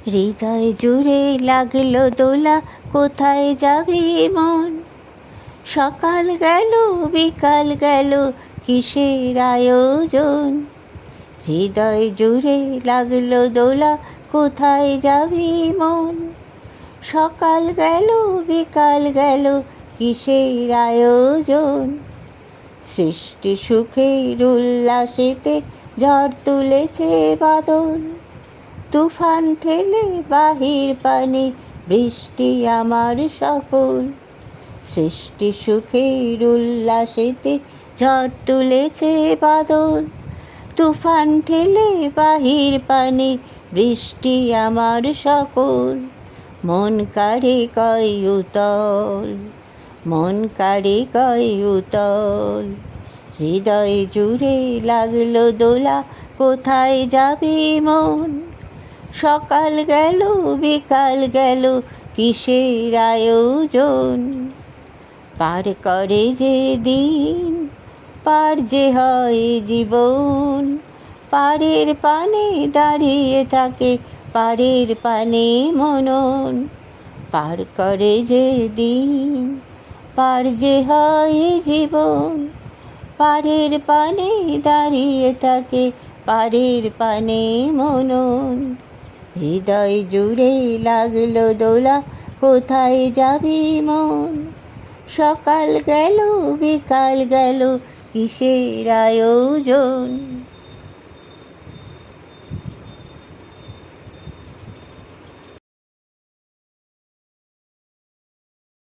হৃদয় জুড়ে লাগলো দোলা, কোথায় যাবে মন? সকাল গেল বিকাল গেল, কিসের আয়োজন? হৃদয় জুড়ে লাগলো দোলা, কোথায় যাবে মন? সকাল গেল বিকাল গেল, কিসের আয়োজন? সৃষ্টি সুখের উল্লাসেতে ঝড় তুলেছে বাদল, তুফান ঠেলে বাহির পানে বৃষ্টি আমার সকল। সৃষ্টি সুখের উল্লাসেতে ঝড় তুলেছে বাদল, তুফান ঠেলে বাহির পানে বৃষ্টি আমার সকল। মন কাড়ে কয় উতল, মন কাড়ে কয় উতল। হৃদয় জুড়ে লাগলো দোলা, কোথায় যাবে মন? সকাল গেল বিকাল গেল, কিসের আয়োজন? পার করে যে দিন, পার যে হয় জীবন। পাড়ের পানে দাঁড়িয়ে থাকে পাড়ের পানে মনন। পার করে যে দিন, পার যে হয় জীবন। পাড়ের পানে দাঁড়িয়ে থাকে পাড়ের পানে মনন। হৃদয় জুড়ে লাগলো দোলা, কোথায় যাবি মন? সকাল গেল বিকাল গেল, কিসের আয়োজন?